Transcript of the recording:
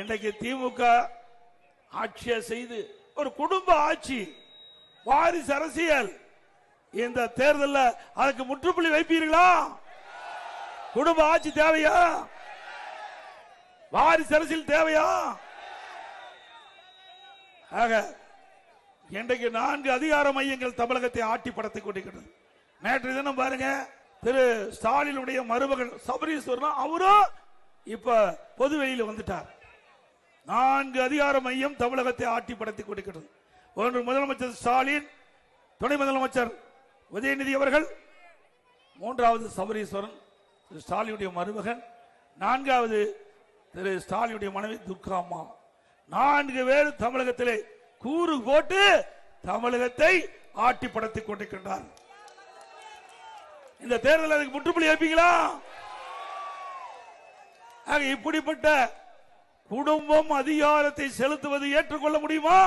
இன்றைக்கு திமுக ஆட்சியை செய்து ஒரு குடும்ப ஆட்சி, வாரிசு அரசியல். இந்த தேர்தலில் அதுக்கு முற்றுப்புள்ளி வைப்பீர்களா? குடும்ப ஆட்சி தேவையா? வாரிசு அரசியல் தேவையா? ஆக இன்றைக்கு 4 அதிகார மையங்கள் தமிழகத்தை ஆட்டி படத்தை கொண்டிருக்கிறது. நேற்று தினம் பாருங்க, திரு ஸ்டாலினுடைய மருமகன் சபரீஸ்வரன் அவரும் இப்ப பொதுவெளியில் வந்துட்டார். 4 அதிகார மையம் தமிழகத்தை ஆட்டி படத்தை கொண்டிருக்கிறது. ஒன்று முதலமைச்சர் ஸ்டாலின், துணை முதலமைச்சர் உதயநிதி அவர்கள், 3வது சபரீஸ்வரன் திரு ஸ்டாலினுடைய மருமகன், 4வது திரு ஸ்டாலினுடைய மனைவி துர்கா அம்மா. 4 பேர் தமிழகத்திலே கூறு போட்டு தமிழகத்தை ஆட்டி படத்திக் கொண்டிருக்கின்றார். இந்த தேர்தல் அதுக்கு முற்றுப்புள்ளி வைப்பீங்களா? இப்படிப்பட்ட குடும்பம் அதிகாரத்தை செலுத்துவது ஏற்றுக்கொள்ள முடியுமா?